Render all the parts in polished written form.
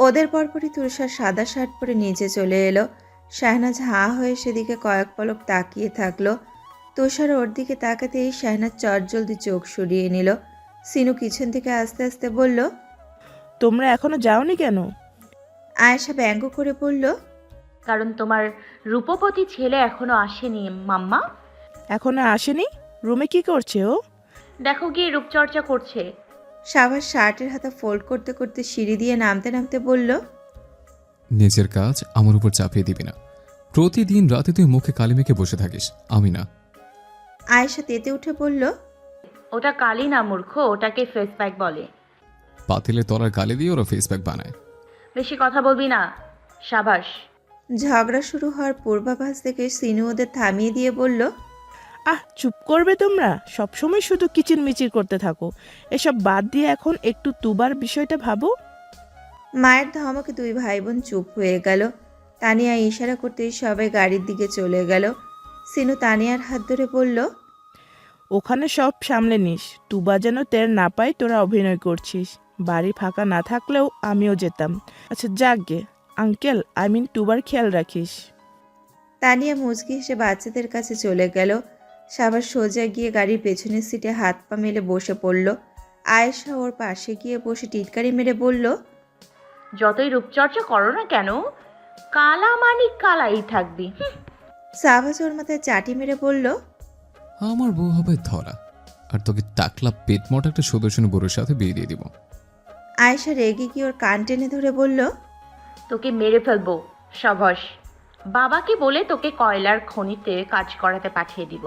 ওদের পরপরই তুষার সাদা শার্ট পরে নিচে চলে এলো। শাহনাজ হাঁ হয়ে সেদিকে কয়েক পলক তাকিয়ে থাকলো। তুষার ওর দিকে তাকাতেই শাহনাজ চটজলদি চোখ সরিয়ে নিল। সিনু পিছন থেকে আস্তে আস্তে বলল, তোমরা এখনো যাওনি কেন? আয়েশা ব্যঙ্গ করে বলল, কারণ তোমার রূপবতী ছেলে এখনো আসেনি মাম্মা। এখনো আসেনি? রুমে কি করছে ও? দেখো গিয়ে রূপচর্চা করছে। সাবাস শার্টের হাতা ফোল্ড করতে করতে সিঁড়ি দিয়ে নামতে নামতে বলল, নিজের কাজ আমার উপর চাপিয়ে দিবি না। প্রতিদিন রাতে তুই মুখে কালি মেখে বসে থাকিস, আমি না। আয়েশা তেতে উঠে বলল, ওটা কালি না মূর্খ, ওটাকে ফেস প্যাক বলে। পাতিলে তলার গালি দিয়ে ওরা ফেস প্যাক বানায়। বেশি কথা বলবি না। সাবাস। ঝগড়া শুরু হওয়ার পূর্বাভাস থেকে সিনু ওদের থামিয়ে দিয়ে বলল, চুপ করবে তোমরা? সবসময় শুধু কিচিরমিচির করতে থাকো। এসব বাদ দিয়ে এখন একটু তুবার বিষয়টা ভাবো। মায়ের ধমকে দুই ভাই বোন চুপ হয়ে গেল। তানিয়া ইশারা করতেই সবাই গাড়ির দিকে চলে গেল। সিনু তানিয়ার হাত ধরে বলল, ওখানে সব সামলে নিস, তুবা যেন টের না পাই তোরা অভিনয় করছিস। বাড়ি ফাঁকা না থাকলেও আমিও যেতাম। আচ্ছা যাক গে, আঙ্কেল তুবার খেয়াল রাখিস। তানিয়া মুচকি হেসে বাচ্চাদের কাছে চলে গেল। সাবার সোজা গিয়ে গাড়ির পেছনের সিটে হাত পা মেলে বসে পড়ল। আয়েশা ওর পাশে গিয়ে বসে টিটকারি মেরে বলল, যতই রূপচর্চা করো না কেন, কালা মানিক কালাই থাকবি। সাবাস ওর মাথায় চাটি মেরে বলল, আমার বউ হবে ধরা, আর তোকে টাকলা পেটমট একটা সুদর্শনী বুড়োর সাথে বিয়ে দিয়ে দিব। আয়েশা রেগে গিয়ে ওর কান টেনে ধরে বলল, তোকে মেরে ফেলবো। সাবাস। বাবাকে বলে তোকে কয়লার খনিতে কাজ করাতে পাঠিয়ে দিব।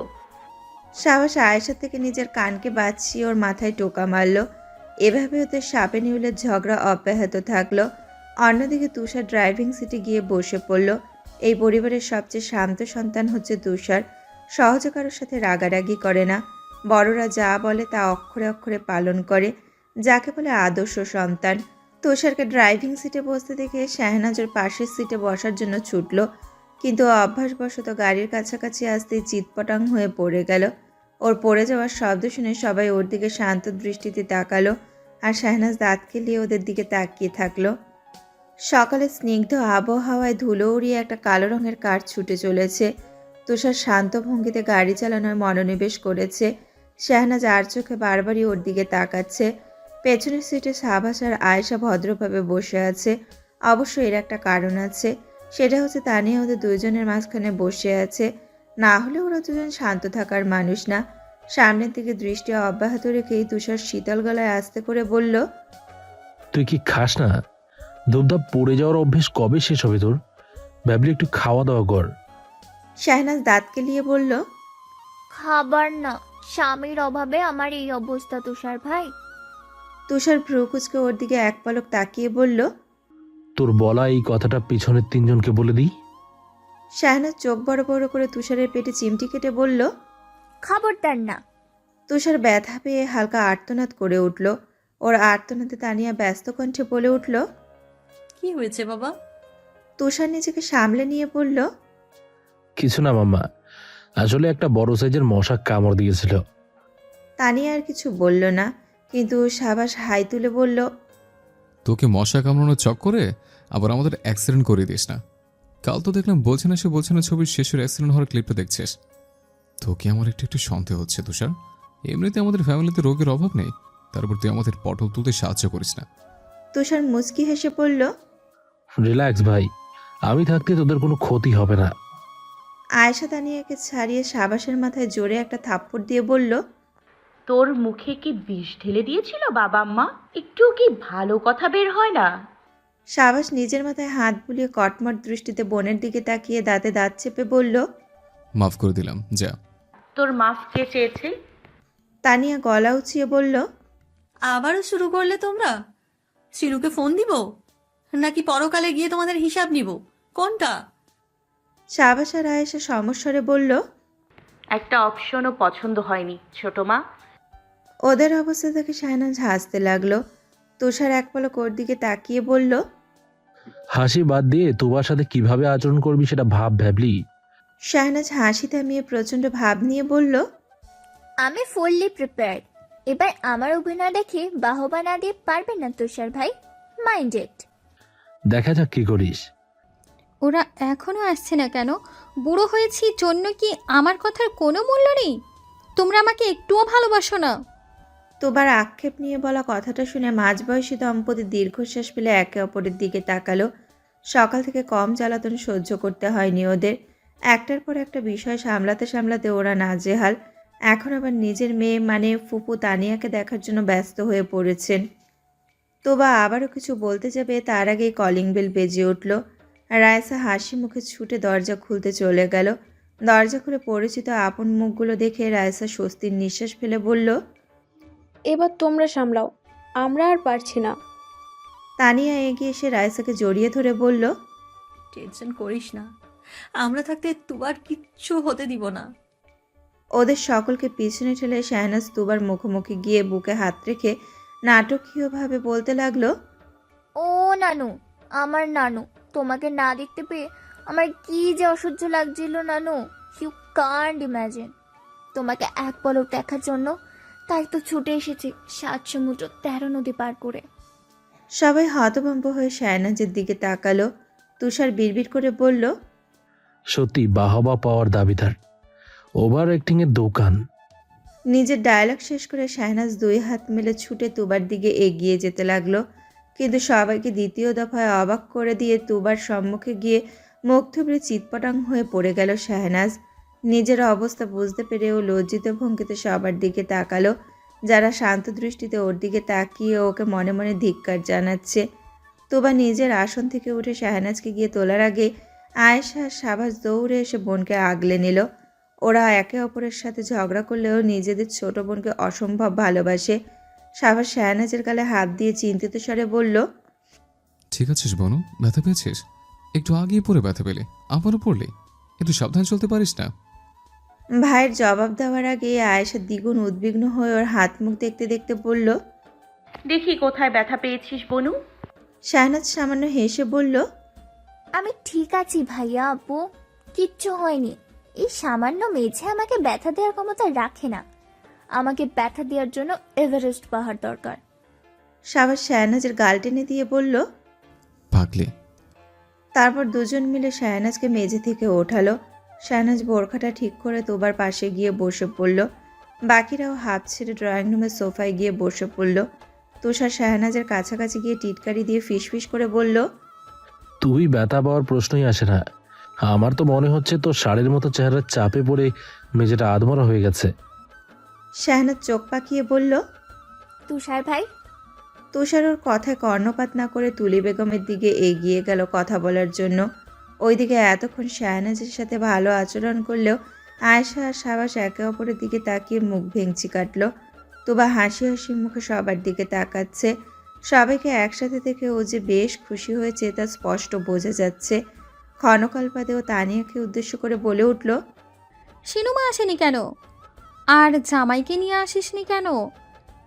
সাবাস আয়েশা থেকে নিজের কানকে বাঁচিয়ে ওর মাথায় টোকা মারল। এভাবে ওদের সাপে নিউলের ঝগড়া অব্যাহত থাকলো। অন্যদিকে তুষার ড্রাইভিং সিটে গিয়ে বসে পড়ল। এই পরিবারের সবচেয়ে শান্ত সন্তান হচ্ছে তুষার। সহজে কারোর সাথে রাগারাগি করে না। বড়রা যা বলে তা অক্ষরে অক্ষরে পালন করে, যাকে বলে আদর্শ সন্তান। তুষারকে ড্রাইভিং সিটে বসতে দেখে শাহনাজ ওর পাশের সিটে বসার জন্য ছুটল, কিন্তু অভ্যাসবশত গাড়ির কাছাকাছি আসতেই চিৎপটাং হয়ে পড়ে গেল। ওর পড়ে যাওয়ার শব্দ শুনে সবাই ওর দিকে শান্ত দৃষ্টিতে তাকালো, আর শাহনাজ দাঁত কেলিয়ে ওদের দিকে তাকিয়ে থাকলো। সকালে স্নিগ্ধ আবহাওয়ায় ধুলো উড়িয়ে একটা কালো রঙের কার ছুটে চলেছে। তুষার শান্ত ভঙ্গিতে গাড়ি চালানোর মনোনিবেশ করেছে। শাহনাজ আর চোখে বারবারই ওর দিকে তাকাচ্ছে। পেছনের সিটে সাবাস আর আয়েশা ভদ্রভাবে বসে আছে। অবশ্য এর একটা কারণ আছে, সেটা হচ্ছে তানিয়া ওদের দুজনের মাঝখানে বসে আছে। না হলে ওরা দুজন শান্ত থাকার মানুষ না। সামনের দিকে দৃষ্টি অব্যাহত রেখেই তুষার শীতল গলায় আস্তে করে বলল, তুই কি খাস না? দুবদাব পড়ে যাওয়ার অভ্যেস কবে শেষ হবে তোর? ভাবলি একটু খাওয়া দাওয়া কর। শাহনাজ দাঁত কেলিয়ে বলল, খাবার না, স্বামীর অভাবে আমার এই অবস্থা তুষার ভাই। তুষার ভ্রু কুচকে ওর দিকে এক পলক তাকিয়ে বলল, তোর বলা এই কথাটা পিছনের তিনজনকে বলে দিই। শাহনাজ চোখ বড় বড় করে তুষারের পেটে চিমটি কেটে বলল। খবরদার না। তুষার ব্যথা পেয়ে হালকা আর্তনাদ করে উঠল। ওর আর্তনাদে তানিয়া ব্যস্ত কণ্ঠে বলে উঠল, কি হয়েছে বাবা? তুষার নিজেকে সামলে নিয়ে বলল, কিছু না মাম্মা, আসলে একটা বড় সাইজের মশা কামড় দিয়েছিল। তানিয়া আর কিছু বলল না, কিন্তু সাবাস হাই তুলে বলল, তোকে মশা কামড়ানোর চক্করে আবার আমাদের অ্যাক্সিডেন্ট করে দিস না। কাল তো দেখলাম বলছে না ছবির শেষের অ্যাক্সিডেন্ট হওয়ার ক্লিপটা দেখছিস। তোকে আমার একটু একটু সন্দেহ হচ্ছে তুষার। এমনিতে আমাদের ফ্যামিলিতে রোগের অভাব নেই, তারপর তুই আমাদের পটল তুলতে সাহায্য করিস না। তুষার মুচকি হেসে বলল, রিল্যাক্স ভাই, আমি থাকতে তোদের কোনো ক্ষতি হবে না। আয়েশা তানিয়াকে ছাড়িয়ে সাবাসের মাথায় জোরে একটা থাপ্পড় দিয়ে বলল, তোর মুখে কি বিষ ঢেলে দিয়েছিল বাবা মা? একটু কি ভালো কথা বের হয় না? সাবাস নিজের মাথায় হাত বুলিয়ে কটমট দৃষ্টিতে বোনের দিকে তাকিয়ে দাঁতে দাঁত চেপে বলল, মাফ করে দিলাম, যা। তোর মাফ কে চেয়েছে? তানিয়া গলা উঁচিয়ে বলল, আবারও শুরু করলে তোমরা? শিরুকে ফোন দিব নাকি পরকালে গিয়ে তোমাদের হিসাব নিব? কোনটা? সাবাস আর আয়েশা সমস্বরে বলল, একটা অপশনও পছন্দ হয়নি ছোট মা। ওদের অবস্থা দেখে শাহনাজ হাসতে লাগলো। তুষার এক পলক ওর দিকে তাকিয়ে বলল, হাসি বাদ দিয়ে তোমার সাথে কিভাবে আচরণ করবি সেটা ভাবলি? শাহনাজ হাসি থামিয়ে প্রচণ্ড ভাব নিয়ে বলল, আমি ফুললি প্রিপেয়ার্ড। এবার আমার অভিনয় দেখে বাহবা না দিয়ে পারবে না তুষার ভাই। Mind it. দেখা যাক কি করিস। ওরা এখনো আসছে না কেন? বুড়ো হয়েছি জন্য কি আমার কথার কোনো মূল্য নেই? তোমরা আমাকে একটুও ভালোবাসো না? তোবার আক্ষেপ নিয়ে বলা কথাটা শুনে মাঝবয়সী দম্পতি দীর্ঘশ্বাস ফেলে একে অপরের দিকে তাকালো। সকাল থেকে কম জ্বালাতন সহ্য করতে হয়নি ওদের। একটার পর একটা বিষয় সামলাতে সামলাতে ওরা নাজেহাল। এখন আবার নিজের মেয়ে মানে ফুপু তানিয়াকে দেখার জন্য ব্যস্ত হয়ে পড়েছেন। তোবা আবারও কিছু বলতে যাবে তার আগেই কলিং বেল বেজে উঠল। রায়সা হাসি মুখে ছুটে দরজা খুলতে চলে গেল। দরজা খুলে পরিচিত আপন মুখগুলো দেখে রায়সা স্বস্তির নিঃশ্বাস ফেলে বলল, এবার তোমরা সামলাও, আমরা আর পারছি না। তানিয়া এগিয়ে এসে রায়সাকে জড়িয়ে ধরে বলল, টেনশন করিস না, আমরা থাকতে তুবার কিচ্ছু হতে দিব না। ওদের সকলকে পিছনে ঠেলে শাহনাজ তুবার মুখোমুখি গিয়ে বুকে হাত রেখে নাটকীয়ভাবে বলতে লাগলো, ও নানু, আমার নানু, তোমাকে না দেখতে পেয়ে আমার কি যে অসহ্য লাগছিল নানু, ইউ কান্ট ইম্যাজিন। তোমাকে এক পলক দেখার জন্য তাই তো ছুটে এসেছি 7 সমুদ্র 13 নদী পার করে। সবাই হতভম্ব হয়ে শাহনাজের দিকে তাকালো। তুষার বিড়বিড় করে বলল, সত্যি বাহবা পাওয়ার দাবিদার, ওভার অ্যাক্টিং এর দোকান। নিজের ডায়লগ শেষ করে শাহনাজ 2 হাত মেলে ছুটে তুবার দিকে এগিয়ে যেতে লাগলো। কিন্তু সবাইকে দ্বিতীয় দফায় অবাক করে দিয়ে তুবার সম্মুখে গিয়ে মুখ থুবড়ে চিৎপটাং হয়ে পড়ে গেল শাহনাজ। নিজের অবস্থা বুঝতে পেরেও লজ্জিত ভঙ্গিতে সবার দিকে তাকালো, যারা শান্ত দৃষ্টিতে ওর দিকে তাকিয়ে ওকে মনে মনে ধিক্কার জানাচ্ছে। তুবা নিজের আসন থেকে উঠে শাহনাজকে গিয়ে তোলার আগে আয়েশা আর সাবাস দৌড়ে এসে বোনকে আগলে নিল। ওরা একে অপরের সাথে ঝগড়া করলেও নিজেদের ছোট বোনকে অসম্ভব ভালোবাসে। সাবাস শাহনাজের গালে হাত দিয়ে চিন্তিত স্বরে বলল, ঠিক আছিস বনু? ব্যথা পেয়েছিস? একটু আগিয়ে পড়ে ব্যথা পেলে আবারও পড়লে, একটু সাবধান চলতে পারিস না? ভাইয়ের জবাব দেওয়ার আগে আয়েশা দ্বিগুণ উদ্বিগ্ন হয়ে ওর হাত মুখ দেখতে দেখতে বলল। দেখি কোথায় ব্যথা পেয়েছিস বনু। শাহনাজ সামান্য হেসে বলল, আমি ঠিক আছি ভাইয়া আপু, কিচ্ছু হয়নি। এই সামান্য মেঝে আমাকে ব্যথা দেওয়ার ক্ষমতা রাখে না। আমাকে ব্যথা দেওয়ার জন্য এভারেস্ট পাহাড় দরকার। সাবাস শাহনাজের গাল টেনে দিয়ে বলল। পাগলি। তারপর দুজন মিলে শাহনাজকে মেঝে থেকে ওঠালো। শাহনাজ বোরখাটা ঠিক করে তোবার পাশে গিয়ে বসে পড়ল। বাকিরাও হাত ছেড়ে ড্রয়িং রুমের সোফায় গিয়ে বসে পড়ল। তুষার শাহনাজের কাছাকাছি গিয়ে টিটকারি দিয়ে ফিসফিস করে বলল, তুই ব্যথা পাওয়ার প্রশ্নই আসে না। আমার তো মনে হচ্ছে তোর শাড়ির মতো চেহারার চাপে পড়ে মেঝেটা আধমরা হয়ে গেছে। শাহনাজ চোখ পাকিয়ে বলল। তুষার ভাই, তুষার ওর কথায় কর্ণপাত না করে তুলি বেগমের দিকে এগিয়ে গেল কথা বলার জন্য। ওইদিকে এতক্ষণ শাহনাজের সাথে ভালো আচরণ করলেও আয়েশা আর সাবাস একে অপরের দিকে তাকিয়ে মুখ ভেঙচি কাটল। তুবা হাসি হাসি মুখে সবার দিকে তাকাচ্ছে। সবাইকে একসাথে দেখে ও যে বেশ খুশি হয়েছে তা স্পষ্ট বোঝা যাচ্ছে। ক্ষণকালপাদেও তানিয়াকে উদ্দেশ্য করে বলে উঠল, সিনুমা আসেনি কেন? আর জামাইকে নিয়ে আসিসনি কেন?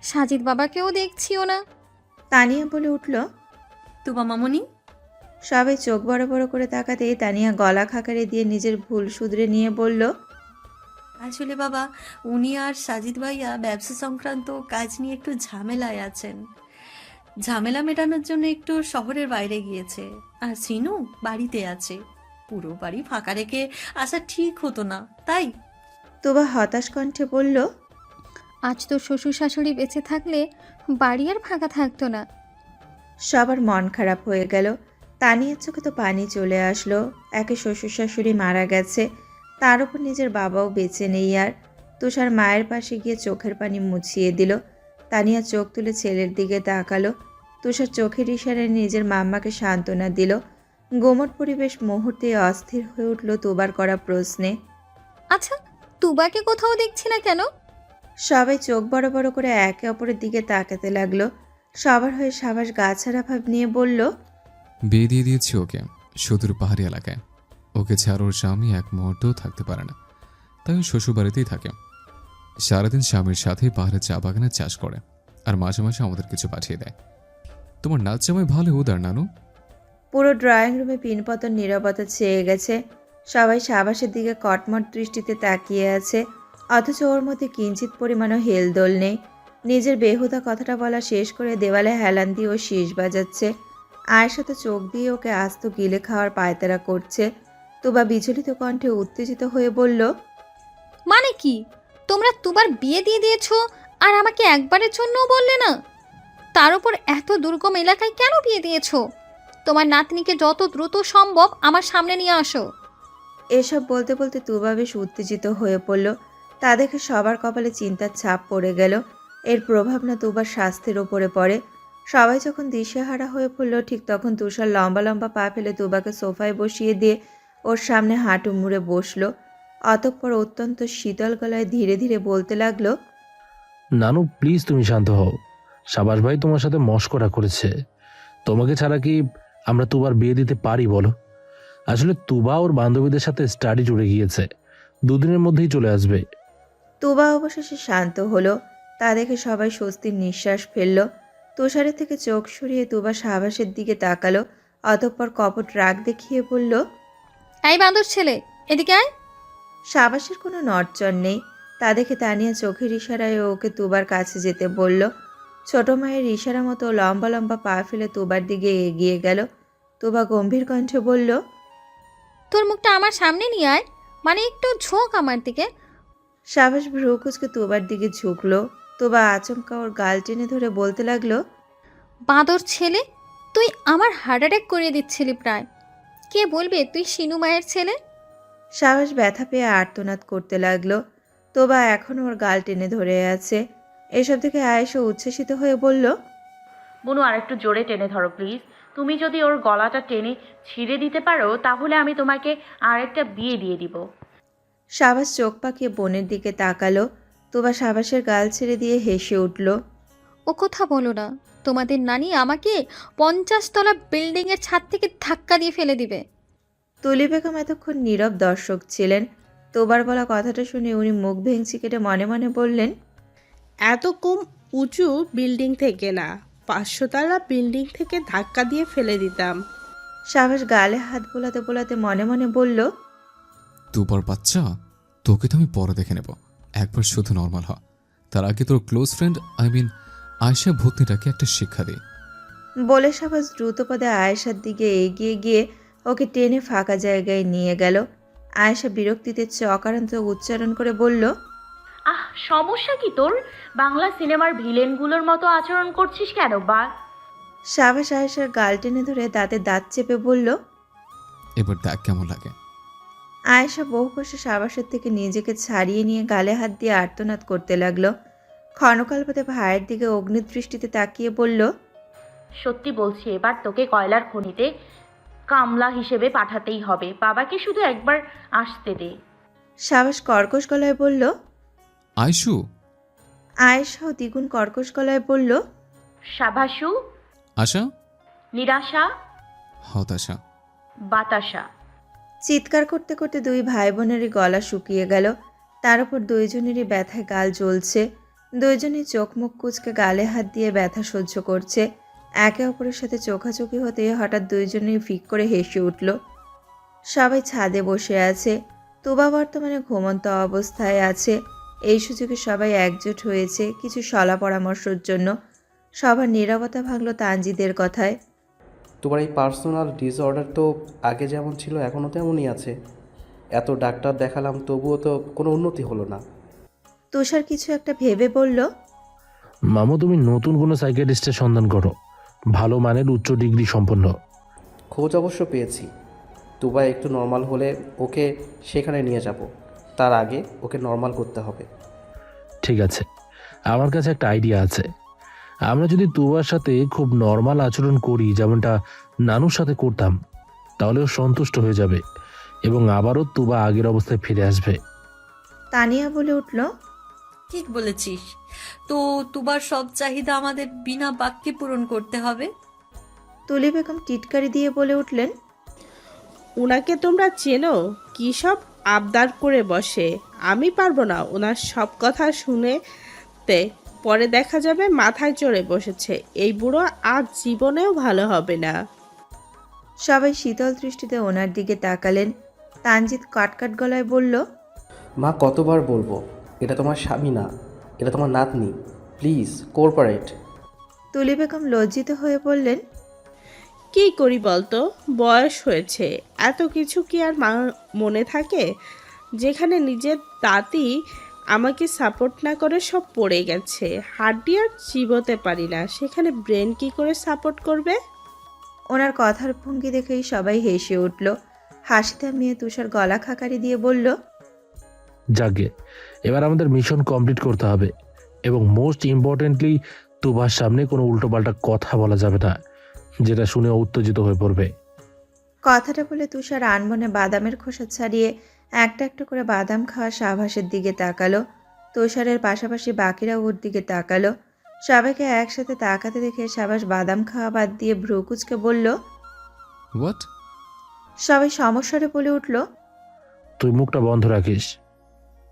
সাজিদ বাবাকেও দেখছিও না। তানিয়া বলে উঠল। তুবা মামুনি, সবাই চোখ বড় বড় করে তাকাতেই তানিয়া গলা খাকারে দিয়ে নিজের ভুল শুধরে নিয়ে বলল, আসলে বাবা, উনি আর সাজিদ ভাইয়া ব্যবসা সংক্রান্ত কাজ নিয়ে একটু ঝামেলায় আছেন। ঝামেলা মেটানোর জন্য একটু শহরের বাইরে গিয়েছে। আর সিনু বাড়িতে আছে। পুরো বাড়ি ফাঁকা রেখে আসা ঠিক হতো না, তাই। তুবা হতাশ কণ্ঠে বলল, আজ তো শ্বশুর শাশুড়ি বেঁচে থাকলে বাড়ি আর ফাঁকা থাকতো না। সবার মন খারাপ হয়ে গেল। তানিয়ার চোখে তো পানি চলে আসলো। একে শ্বশুর শাশুড়ি মারা গেছে, তার উপর নিজের বাবাও বেঁচে নেই আর। তুষার মায়ের পাশে গিয়ে চোখের পানি মুছিয়ে দিল। তানিয়া চোখ তুলে ছেলের দিকে তাকালো। তুষার চোখের ইশারায় নিজের মাম্মাকে সান্ত্বনা দিল। গোমট পরিবেশ মুহূর্তে অস্থির হয়ে উঠল তুবার করা প্রশ্নে। আচ্ছা, তুবাকে কোথাও দেখছি না কেন? সবাই চোখ বড় বড় করে একে অপরের দিকে তাকাতে লাগলো। সবার হয়ে সাবাস গাছাড়া ভাব নিয়ে বলল, বিয়ে দিয়ে দিয়েছি ওকে সুদূর পাহাড়ি এলাকায়। ওকে ছাড়া ওর স্বামী এক মুহূর্তেও থাকতে পারে না, তাই ওই শ্বশুর বাড়িতেই থাকে। সারাদিন স্বামীর সাথে পাহাড়ে চা বাগানে চাষ করে, আর মাঝে মাঝে আমাদের কিছু পাঠিয়ে দেয়। তোমার নাচ জামাই ভালো উদার নানু। পুরো ড্রয়িং রুমে পিনপতন নীরবতা ছেয়ে গেছে। সবাই সাবাসের দিকে কটমট দৃষ্টিতে তাকিয়ে আছে, অথচ ওর মধ্যে কিঞ্চিত পরিমাণও হেলদোল নেই। নিজের বেহুদা কথাটা বলা শেষ করে দেওয়ালে হেলান দিয়ে ও শীষ বাজাচ্ছে। আয়েশা তো চোখ দিয়ে ওকে আস্ত গিলে খাওয়ার পায়তারা করছে। তুবা বিচলিত কণ্ঠে উত্তেজিত হয়ে বলল, মানে কি? তোমরা দুবার বিয়ে দিয়ে দিয়েছো আর আমাকে একবারের জন্যও বললে না? তার উপর এত দুর্গম এলাকায় কেন বিয়ে দিয়েছো? তোমার নাতনিকে যত দ্রুত সম্ভব আমার সামনে নিয়ে আসো। এসব বলতে বলতে তুবা বেশ উত্তেজিত হয়ে পড়ল। তা দেখে সবার কপালে চিন্তার ছাপ পড়ে গেল। এর প্রভাব না তুবার স্বাস্থ্যের ওপরে পড়ে। সবাই যখন দিশেহারা হয়ে পড়ল, ঠিক তখন তুষার লম্বা লম্বা পা ফেলে তুবাকে সোফায় বসিয়ে দিয়ে ওর সামনে হাঁটু মুড়ে বসলো। অতঃপর অত্যন্ত শীতল গলায় ধীরে ধীরে বলতে লাগলো, নানু প্লিজ তুমি শান্ত হও। সাবাস ভাই তোমার সাথে মশকরা করেছে। তোমাকে ছাড়া কি আমরা তুবার বিয়ে দিতে পারি বলো? আসলে তুবা ওর বান্ধবীদের সাথে স্টাডি জুড়ে গিয়েছে, দুদিনের মধ্যেই চলে আসবে। তুবা অবশেষে শান্ত হলো। তা দেখে সবাই স্বস্তির নিঃশ্বাস ফেলল। তুষারের থেকে চোখ সরিয়ে তুবা সাবাসের দিকে তাকালো। অতঃপর কপট রাগ দেখিয়ে বলল, এই বাঁদর ছেলে, এদিকে আয়। সাবাসের কোনো নড়চড় নেই। তা দেখে তানিয়া চোখের ইশারায় ওকে তুবার কাছে যেতে বলল। ছোট মায়ের ইশারা মতো লম্বা লম্বা পা ফেলে তুবার দিকে এগিয়ে গেল। তুবা গম্ভীর কণ্ঠে বলল, তোর মুখটা আমার সামনে নিয়ে আয়, মানে একটু ঝোঁক আমার দিকে। সাবাস ভ্রু কুচকে তুবার দিকে ঝুঁকলো। তুবা আচমকা ওর গাল টেনে ধরে বলতে লাগলো, বাঁদর ছেলে, তুই আমার হার্ট অ্যাটাক করিয়ে দিচ্ছিলি প্রায়। কে বলবে তুই শিনু মায়ের ছেলে? সাবাস ব্যথা পেয়ে আর্তনাদ করতে লাগলো। তোবা এখন ওর গাল টেনে ধরে আছে। এসব থেকে আয়েশা উচ্ছ্বসিত হয়ে বলল, বুনু আর একটু জোরে টেনে ধরো প্লিজ। তুমি যদি ওর গলাটা টেনে ছিঁড়ে দিতে পারো তাহলে আমি তোমাকে আরেকটা বিয়ে দিয়ে দিব। সাবাস চোখ পাকিয়ে বোনের দিকে তাকালো। তোবা সাবাসের গাল ছেড়ে দিয়ে হেসে উঠল। ও কথা বলো না, তোমাদের নানি আমাকে 50 তলা বিল্ডিংয়ের ছাদ থেকে ধাক্কা দিয়ে ফেলে দিবে। তুলি বেগম এতক্ষণ নীরব দর্শক ছিলেন। তোবার বলা কথাটা শুনে উনি মুখ ভেঙচি কেটে মনে মনে বললেন, এত কম উঁচু বিল্ডিং থেকে না, 500 তলা বিল্ডিং থেকে ধাক্কা দিয়ে ফেলে দিতাম। সাবাস গালে হাত বোলাতে বোলাতে মনে মনে বলল, দুবার বাচ্চা, তোকে তো আমি পরে দেখে নেব। একবার শুধু নর্মাল হ, তার আগে তোর ক্লোজ ফ্রেন্ড আয়েশা ভূতনিটাকে একটা শিক্ষা দিই। বলে সাবাস দ্রুতপদে আয়েশার দিকে এগিয়ে গিয়ে ওকে টেনে ফাঁকা জায়গায় নিয়ে গেল। আয়েশা বিরক্তিতে চকারান্ত উচ্চারণ করে বলল, আহ, সমস্যা কি তোর? বাংলা সিনেমার ভিলেনগুলোর মতো আচরণ করছিস কেন বা? সাবাস আয়েশার গাল টেনে ধরে দাঁতে দাঁত চেপে বলল। এবার দেখ কেমন লাগে। আয়েশা বহু কষ্টে সাবাসের থেকে নিজেকে ছাড়িয়ে নিয়ে গালে হাত দিয়ে আর্তনাদ করতে লাগলো। ক্ষণকালপতে ভাইয়ের দিকে অগ্নিদৃষ্টিতে তাকিয়ে বলল, সত্যি বলছি, এবার তোকে কয়লার খনিতে কামলা হিসেবে পাঠাতেই হবে। বাবাকে শুধু একবার আসতে দে। সাবাস কর্কশ গলায় বলল। আয়শু। আয়েশাও দ্বিগুণ কর্কশ গলায় বলল, সাভাসু, আশা। নিরাশা, হতাশা। বাতাসা। চিৎকার করতে করতে দুই ভাই বোনেরই গলা শুকিয়ে গেল। তার উপর দুইজনেরই ব্যথায় গাল জ্বলছে। দুইজনই চোখ মুখ কুচকে গালে হাত দিয়ে ব্যথা সহ্য করছে। একে অপরের সাথে চোখাচোখি হতে হঠাৎ দুইজনেই ফিক করে হেসে উঠল। সবাই ছাদে বসে আছে। তুবা বর্তমানে ঘুমন্ত অবস্থায় আছে। এই সুযোগে সবাই একজোট হয়েছে কিছু সলা পরামর্শের জন্য। সবার নীরবতা ভাঙল তানজিদের কথায়। তোমার এই পার্সোনাল ডিসঅর্ডার তো আগে যেমন ছিল এখনও তেমনই আছে। এত ডাক্তার দেখালাম তবুও তো কোনো উন্নতি হলো না। তুষার কিছু একটা ভেবে বলল, মামু তুমি নতুন কোনো সাইকিয়াট্রিস্টের সন্ধান করো, ভালো মানের উচ্চ ডিগ্রি সম্পন্ন। খোঁজ অবশ্য পেয়েছি। তুবা একটু নর্মাল হলে ওকে সেখানে নিয়ে যাব। তার আগে ওকে নর্মাল করতে হবে। ঠিক আছে, আমার কাছে একটা আইডিয়া আছে। আমরা যদি তুবার সাথে খুব নর্মাল আচরণ করি, যেমনটা নানুর সাথে করতাম, তাহলে ও সন্তুষ্ট হয়ে যাবে এবং আবারও তুবা আগের অবস্থায় ফিরে আসবে। তানিয়া বলে উঠল, ঠিক বলেছিস। তো তুবার সব চাহিদা আমাদের বিনা বাক্যে পূরণ করতে হবে। তুলি বেগম টিটকারি দিয়ে বলে উঠলেন, উনাকে তোমরা চেনো? কি সব আবদার করে বসে। আমি পারবো না ওনার সব কথা শুনেতে। পরে দেখা যাবে মাথায় চড়ে বসেছে। এই বুড়ো আর জীবনেও ভালো হবে না। সবাই শীতল দৃষ্টিতে ওনার দিকে তাকালেন। তানজিৎ কাটকাট গলায় বলল, মা কতবার বলবো, এটা তোমার স্বামী না, এটা তোমার নাতনি। Please cooperate. তুলি বেগম লজ্জিত হয়ে বললেন, কী করি বলতো, বয়স হয়েছে, এত কিছু কি আর মনে থাকে? যেখানে নিজের দাঁতই আমাকে সাপোর্ট না করে সব পড়ে গেছে, হাড্ডি আর চিবোতে পারি না, সেখানে ব্রেন কি করে সাপোর্ট করবে? ওনার কথার ভঙ্গি দেখেই সবাই হেসে উঠল। হাসি থামিয়ে তুষার গলা খাকারি দিয়ে বলল, যাকে এবার আমাদের মিশন কমপ্লিট করতে হবে, এবং মোস্ট ইম্পর্টেন্টলি তুবার সামনে কোনো উল্টোপাল্টা কথা বলা যাবে না, যেটা শুনে ও উত্তেজিত হয়ে পড়বে। কথাটা বলে তুষার আনমনে বাদামের খোসা ছাড়িয়ে একটা একটা করে বাদাম খাওয়া সাভাসের দিকে তাকালো। তুষারের পাশাপাশি বাকিরাও ওর দিকে তাকালো। সবাইকে একসাথে তাকাতে দেখে সাভাস বাদাম খাওয়া বাদ দিয়ে ভ্রু কুঁচকে বলল। হোয়াট? সবাই সমস্যারে বলে উঠল। তুই মুখটা বন্ধ রাখিস।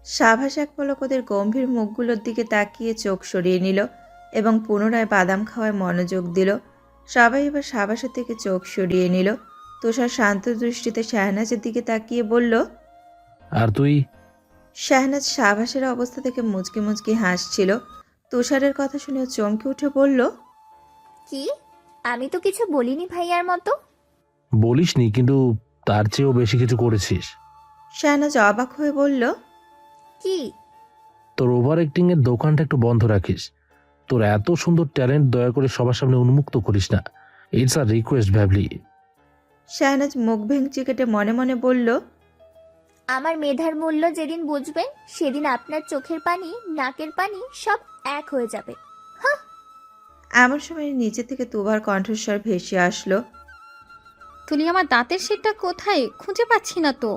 সাভাস এক পলক ওদের গম্ভীর মুখগুলোর দিকে তাকিয়ে চোখ সরিয়ে নিল এবং পুনরায় বাদাম খাওয়ায় মনোযোগ দিল। সবাই এবার সাভাসের থেকে চোখ সরিয়ে নিল। তুষার শান্ত দৃষ্টিতে শাহনাজের দিকে তাকিয়ে বলল। আর তুই? শাহনাজ সাভাসের অবস্থা থেকে মুচকি মুচকি হাসছিল। তুষারের কথা শুনে চমকে উঠে বলল। কি? আমি তো কিছু বলিনি ভাইয়ার মতো। বলিসনি, কিন্তু তার চেয়েও বেশি কিছু করেছিস। শাহনাজ অবাক হয়ে বলল। কি? তোর ওভার অ্যাক্টিং এর দোকানটা একটু বন্ধ রাখিস। তোর এত সুন্দর ট্যালেন্ট দয়া করে সবার সামনে উন্মুক্ত করিস না। ইটস আ রিকোয়েস্ট ভ্যাবলি। শাহনাজ মুখ ভেঙচি কেটে মনে মনে বলল। আমার মেধার মূল্য যেদিন বুঝবেন সেদিন আপনার চোখের পানি, নাকের পানি সব এক হয়ে যাবে। এমন সময় নিচে থেকে তুবার কণ্ঠস্বর ভেসে আসলো। তুলি, আমার দাঁতের সেটটা কোথায়? খুঁজে পাচ্ছি না তো।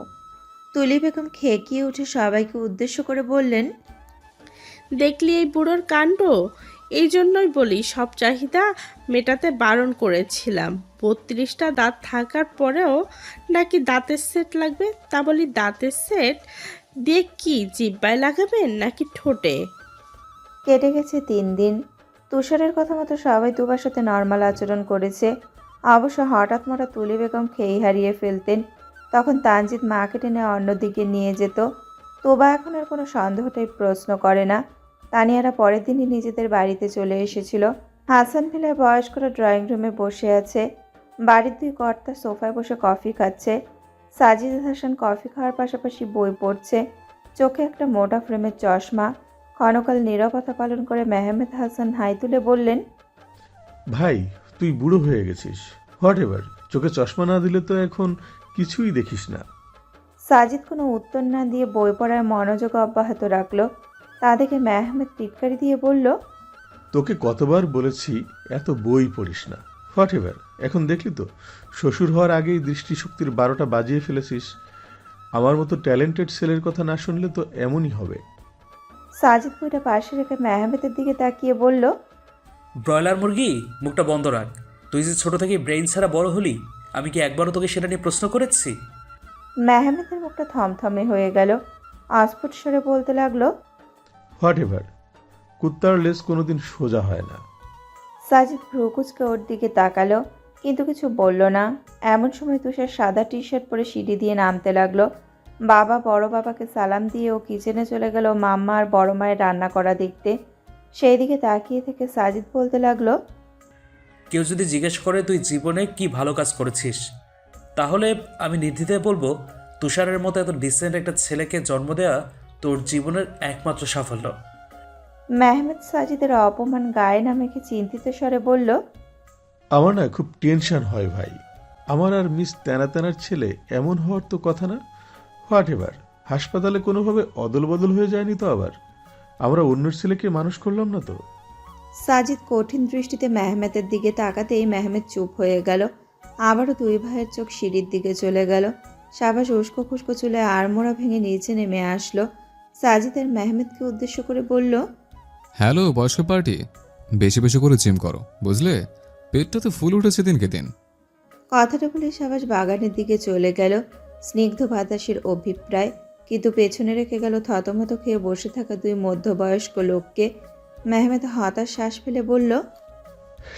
তুলি বেগম খেকিয়ে উঠে সবাইকে উদ্দেশ্য করে বললেন। দেখলি এই বুড়োর কাণ্ড? এই জন্যই বলি সব চাহিদা মেটাতে বারণ করেছিলাম। 32টা দাঁত থাকার পরেও নাকি দাঁতের সেট লাগবে। তা বলি দাঁতের সেট দিয়ে কি জিহ্বায় লাগাবেন নাকি ঠোঁটে? কেটে গেছে 3 দিন। তুষারের কথা মতো সবাই তুবার সাথে নর্মাল আচরণ করেছে। অবশ্য হঠাৎ মরা তুলি বেগম খেই হারিয়ে ফেলতেন। তখন তানজিদ মাকে টেনে অন্যদিকে নিয়ে যেত। তোবা এখন আর কোনো সন্দেহটাই প্রশ্ন করে না। তানিয়ারা পরের দিনই নিজেদের বাড়িতে চলে এসেছিল। হাসান ভিলার বয়স্করা ড্রয়িং রুমে বসে আছে। বাড়ির 2 কর্তা সোফায় বসে কফি খাচ্ছে। সাজিদ হাসান কফি খাওয়ার পাশাপাশি বই পড়ছে। চোখে একটা মোটা ফ্রেমের চশমা। ক্ষণকাল নীরবতা পালন করে মেহমেদ হাসান হাই তুলে বললেন। ভাই, তুই বুড়ো হয়ে গেছিস। হোয়াট এভার, চোখে চশমা না দিলে তো এখন কিছুই দেখিস না। সাজিদ কোনো উত্তর না দিয়ে বই পড়ার মনোযোগ অব্যাহত রাখলো। তা দেখে মেহমেদ টিটকারি দিয়ে বলল। তোকে কতবার বলেছি এত বই পড়িস না। হোয়াট এভার, এখন দেখলি তো শ্বশুর হওয়ার আগেই দৃষ্টিশক্তির 12টা বাজিয়ে ফেলেছিস। আমার মতো ট্যালেন্টেড ছেলের কথা না শুনলে তো এমনই হবে। সাজিদ বইটা পাশে রেখে মেহমেদের দিকে তাকিয়ে বলল। ব্রয়লার মুরগি, মুখটা বন্ধ রাখ। তুই যে ছোট থেকে ব্রেইন ছাড়া বড় হলি, আমি কি একবারও তোকে সেটা নিয়ে প্রশ্ন করেছি? মেহমেদের মুখটা থমথমে হয়ে গেল। অস্ফুট স্বরে বলতে লাগলো। হোয়াট এভার, কুত্তার লেজ কোনোদিন সোজা হয় না। সাজিদ ভ্রুকুচকে ওর দিকে তাকালো, কিন্তু কিছু বলল না। এমন সময় তুষার সাদা টি শার্ট পরে সিঁড়ি দিয়ে নামতে লাগলো। বাবা বড় বাবাকে সালাম দিয়ে ও কিচেনে চলে গেল মাম্মা আর বড় মায়ের রান্না করা দেখতে। সেই দিকে তাকিয়ে থেকে সাজিদ বলতে লাগলো। কেউ যদি জিজ্ঞেস করে তুই জীবনে কি ভালো কাজ করেছিস, তাহলে আমি নির্দ্বিধায় বলবো তুষারের মতো এত ডিসেন্ট একটা ছেলেকে জন্ম দেওয়া তোর জীবনের একমাত্র সাফল্য। মেহমেদ সাজিদের অপমান গায়ে না মেখে চিন্তিত স্বরে বলল। আমার না খুব টেনশন হয় ভাই। আমার আর মিস তেনার ছেলে এমন হওয়ার তো কথা না। হোয়াট এভার, হাসপাতালে কোনোভাবে অদল বদল হয়ে যায়নি তো আবার? আমরা অন্যের ছেলেকে মানুষ করলাম না তো? সাজিদ কঠিন দৃষ্টিতে মেহমেদের দিকে তাকাতেই মেহমেদ চুপ হয়ে গেল। আবারও 2 ভাইয়ের চোখ সিঁড়ির দিকে চলে গেল। সাবাস উস্কো খুস্কো চুলে আড়মোড়া ভেঙে নিচে নেমে আসলো। সাজিদের মেহমেদকে উদ্দেশ্য করে বলল। হ্যালো বয়স্ক পার্টি, বেশি বেশি করে জিম করো, বুঝলে? পেটটা তো ফুল উঠেছে দিনকে দিন। কথাটা বলে সাবাস বাগানের দিকে চলে গেল। স্নিগ্ধ বাতাসের অভিপ্রায়, কিন্তু পেছনে রেখে গেল থতমত খেয়ে বসে থাকা 2 মধ্যবয়স্ক লোককে। মেহমেদ হতাশ শ্বাস ফেলে বলল।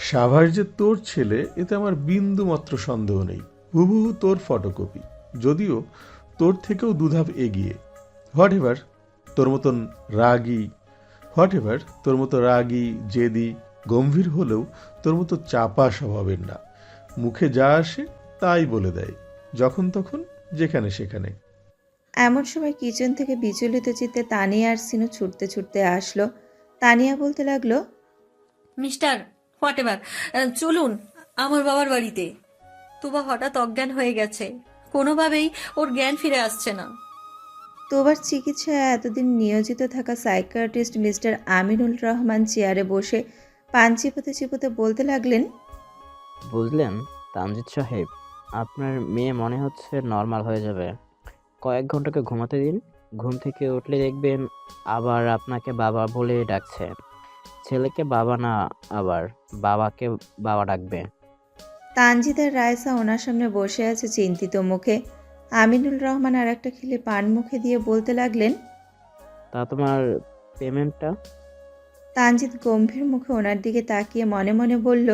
সাভার যে তোর ছেলে এতে আমার বিন্দু মাত্র সন্দেহ নেই। হুবহু তোর ফটোকপি, যদিও তোর থেকেও 2 ধাপ এগিয়ে। হোয়াট এভার, তোর মতন রাগী জেদি গম্ভীর হলেও তোর মতো চাপা স্বভাবের না। মুখে যা আসে তাই বলে দেয়, যখন তখন যেখানে সেখানে। এমন সময় কিচেন থেকে বিচলিত চিত্তে তানিয়া আর সিনু ছুটতে ছুটতে আসলো। তানিয়া বলতে লাগলো, মিস্টার হোয়াট এভার, চলুন আমার বাবার বাড়িতে। তুবা হঠাৎ অজ্ঞান হয়ে গেছে, কোনোভাবেই ওর জ্ঞান ফিরে আসছে না। তোবার চিকিৎসায় এতদিন নিয়োজিত থাকা সাইকিয়াট্রিস্ট মিস্টার আমিনুল রহমান চেয়ারে বসে পান চিপোতে চিপোতে বলতে লাগলেন, বুঝলেন তামজিদ সাহেব, আপনার মেয়ে মনে হচ্ছে নর্মাল হয়ে যাবে। কয়েক ঘন্টাকে ঘুমাতে দিন, ঘুম থেকে উঠলে দেখবেন আবার আপনাকে বাবা বলে ডাকছে। ছেলেকে বাবা না, আবার বাবাকে বাবা ডাকবে। তানজিদ আর রায়সা ওনার সামনে বসে আছে চিন্তিত মুখে। আমিনুল রহমান আর একটা খিলে পান মুখে দিয়ে বলতে লাগলেন, তা তোমার পেমেন্টটা? তানজিদ গম্ভীর মুখে ওনার দিকে তাকিয়ে মনে মনে বলল,